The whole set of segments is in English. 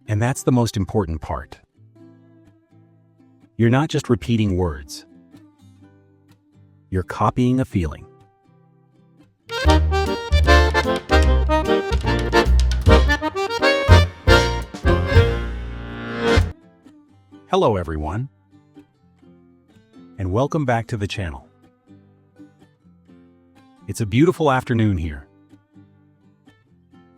And that's the most important part. You're not just repeating words. You're copying a feeling. Hello everyone, and welcome back to the channel. It's a beautiful afternoon here.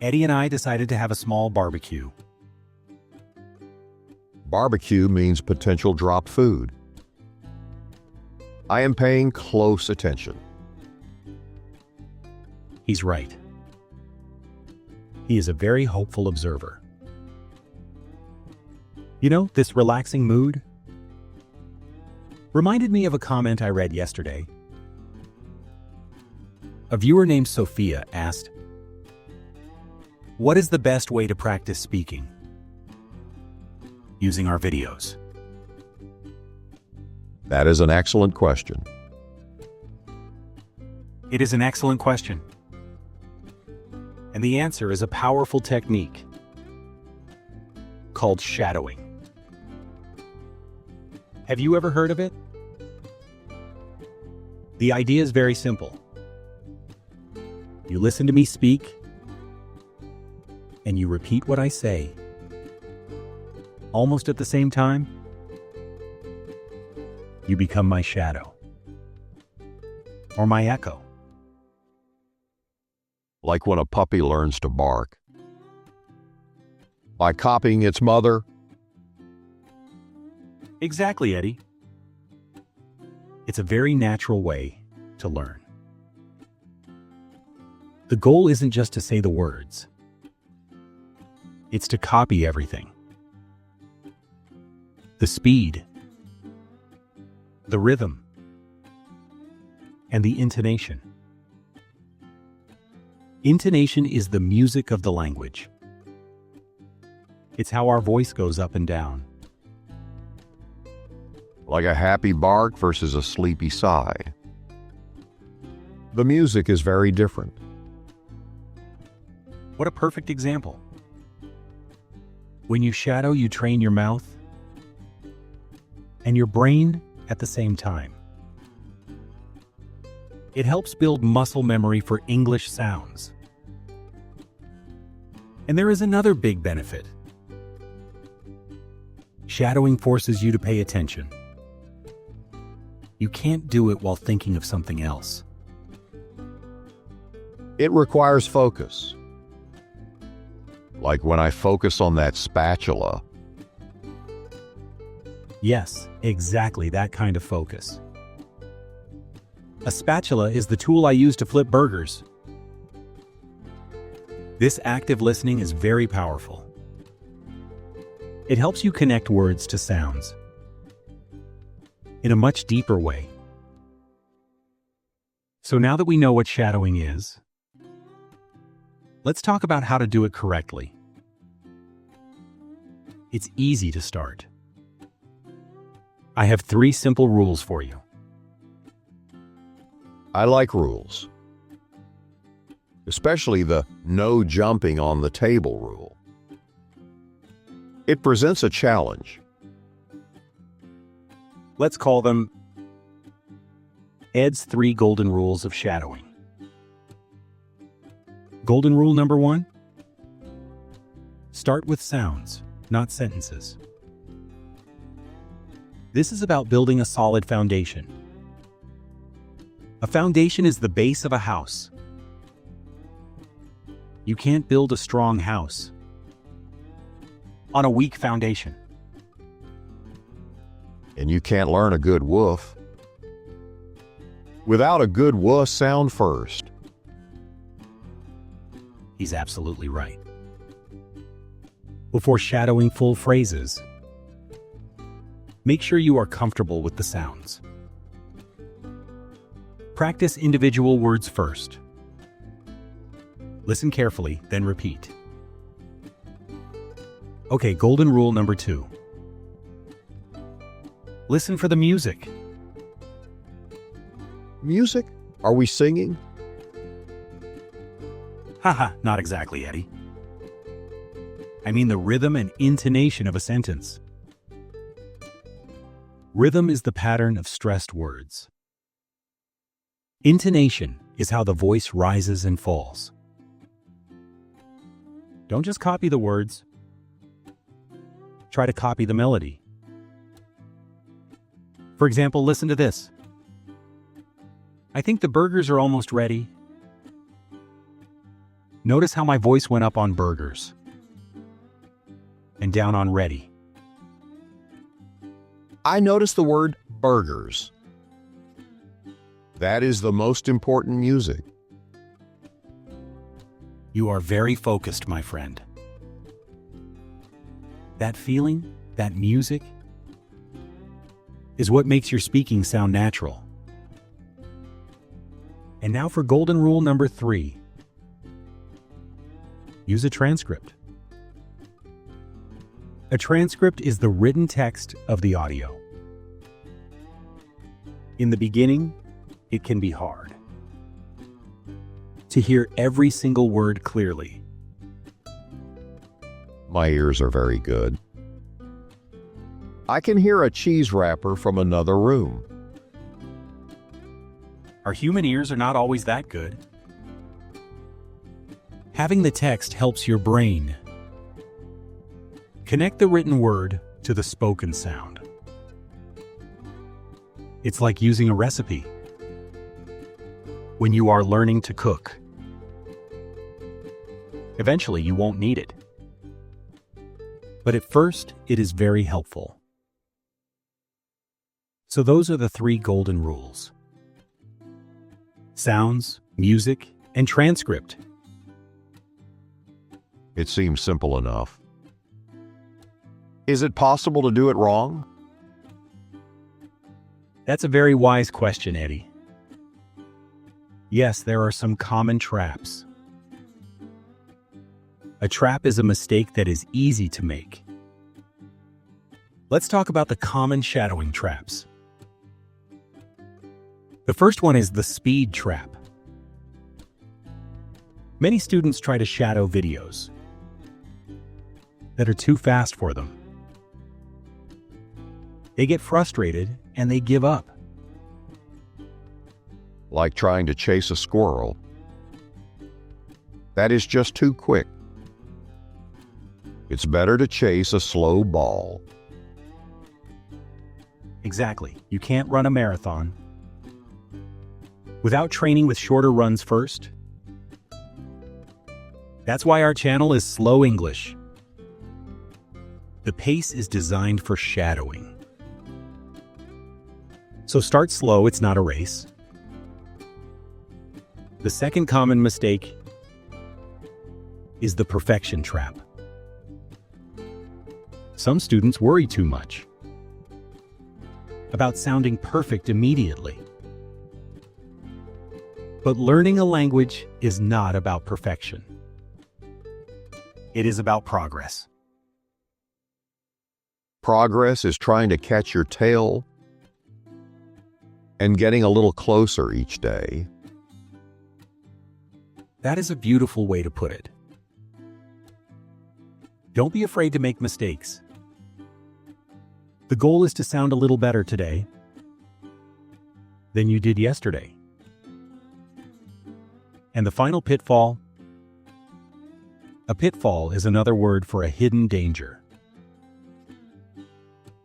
Eddie and I decided to have a small barbecue. Barbecue means potential drop food. I am paying close attention. He's right. He is a very hopeful observer. You know, this relaxing mood reminded me of a comment I read yesterday. A viewer named Sophia asked, "What is the best way to practice speaking?" Using our videos. That is an excellent question. It is an excellent question. And the answer is a powerful technique called shadowing. Have you ever heard of it? The idea is very simple. You listen to me speak, and you repeat what I say, almost at the same time. You become my shadow, or my echo. Like when a puppy learns to bark. By copying its mother. Exactly, Eddie. It's a very natural way to learn. The goal isn't just to say the words. It's to copy everything. The speed, the rhythm, and the intonation. Intonation is the music of the language. It's how our voice goes up and down. Like a happy bark versus a sleepy sigh. The music is very different. What a perfect example. When you shadow, you train your mouth and your brain at the same time. It helps build muscle memory for English sounds. And there is another big benefit. Shadowing forces you to pay attention. You can't do it while thinking of something else. It requires focus. Like when I focus on that spatula. Yes, exactly that kind of focus. A spatula is the tool I use to flip burgers. This active listening is very powerful. It helps you connect words to sounds in a much deeper way. So now that we know what shadowing is, let's talk about how to do it correctly. It's easy to start. I have 3 simple rules for you. I like rules. Especially the no jumping on the table rule. It presents a challenge. Let's call them Ed's 3 golden rules of shadowing. Golden rule number 1: start with sounds, not sentences. This is about building a solid foundation. A foundation is the base of a house. You can't build a strong house on a weak foundation. And you can't learn a good woof without a good woof sound first. He's absolutely right. Before shadowing full phrases, make sure you are comfortable with the sounds. Practice individual words first. Listen carefully, then repeat. Okay, golden rule number 2. Listen for the music. Music? Are we singing? Haha, not exactly, Eddie. I mean the rhythm and intonation of a sentence. Rhythm is the pattern of stressed words. Intonation is how the voice rises and falls. Don't just copy the words. Try to copy the melody. For example, listen to this. I think the burgers are almost ready. Notice how my voice went up on burgers and down on ready. I noticed the word burgers. That is the most important music. You are very focused, my friend. That feeling, that music, is what makes your speaking sound natural. And now for golden rule number 3. Use a transcript. A transcript is the written text of the audio. In the beginning, it can be hard to hear every single word clearly. My ears are very good. I can hear a cheese wrapper from another room. Our human ears are not always that good. Having the text helps your brain connect the written word to the spoken sound. It's like using a recipe when you are learning to cook. Eventually, you won't need it. But at first, it is very helpful. So those are the 3 golden rules: sounds, music, and transcript. It seems simple enough. Is it possible to do it wrong? That's a very wise question, Eddy. Yes, there are some common traps. A trap is a mistake that is easy to make. Let's talk about the common shadowing traps. The first one is the speed trap. Many students try to shadow videos that are too fast for them. They get frustrated and they give up. Like trying to chase a squirrel. That is just too quick. It's better to chase a slow ball. Exactly. You can't run a marathon without training with shorter runs first. That's why our channel is Slow English. The pace is designed for shadowing. So start slow, it's not a race. The second common mistake is the perfection trap. Some students worry too much about sounding perfect immediately. But learning a language is not about perfection. It is about progress. Progress is trying to catch your tail and getting a little closer each day. That is a beautiful way to put it. Don't be afraid to make mistakes. The goal is to sound a little better today than you did yesterday. And the final pitfall? A pitfall is another word for a hidden danger.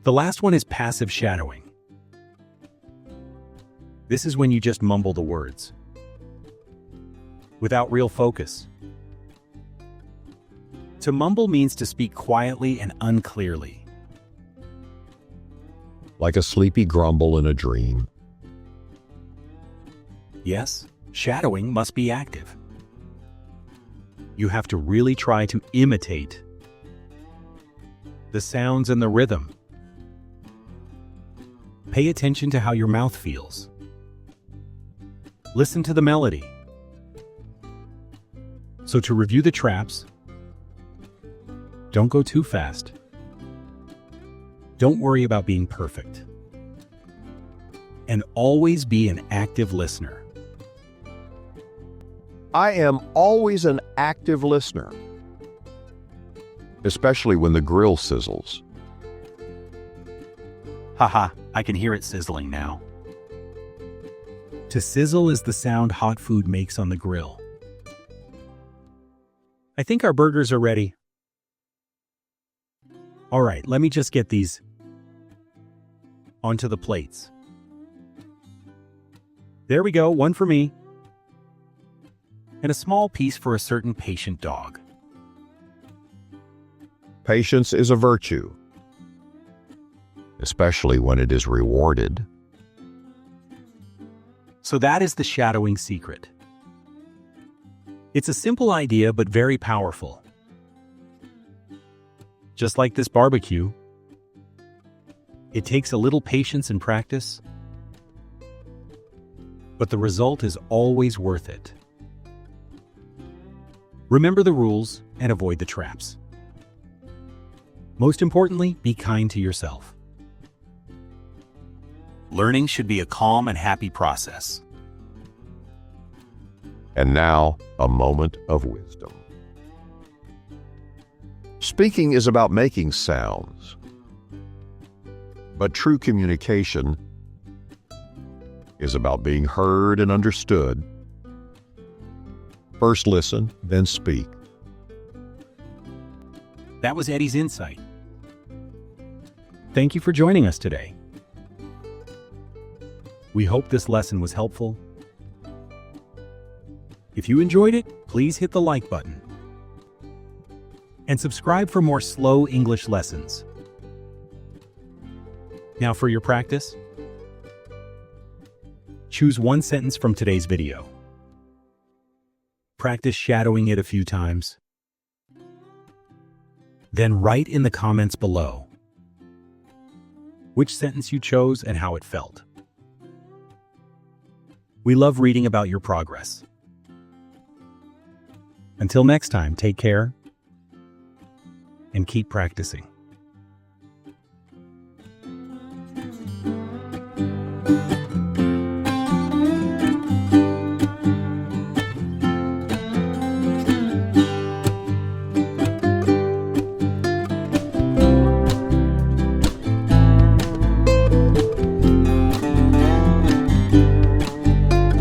The last one is passive shadowing. This is when you just mumble the words without real focus. To mumble means to speak quietly and unclearly. Like a sleepy grumble in a dream. Yes, shadowing must be active. You have to really try to imitate the sounds and the rhythm. Pay attention to how your mouth feels. Listen to the melody. So to review the traps, don't go too fast. Don't worry about being perfect. And always be an active listener. I am always an active listener. especially when the grill sizzles. Haha, I can hear it sizzling now. To sizzle is the sound hot food makes on the grill. I think our burgers are ready. All right, let me just get these onto the plates. There we go, one for me. And a small piece for a certain patient dog. Patience is a virtue, especially when it is rewarded. So that is the shadowing secret. It's a simple idea, but very powerful. Just like this barbecue, it takes a little patience and practice, but the result is always worth it. Remember the rules and avoid the traps. Most importantly, be kind to yourself. Learning should be a calm and happy process. And now, a moment of wisdom. Speaking is about making sounds, but true communication is about being heard and understood. First listen, then speak. That was Eddy's insight. Thank you for joining us today. We hope this lesson was helpful. If you enjoyed it, please hit the like button. And subscribe for more slow English lessons. Now for your practice. Choose one sentence from today's video. Practice shadowing it a few times. Then write in the comments below which sentence you chose and how it felt. We love reading about your progress. Until next time, take care and keep practicing.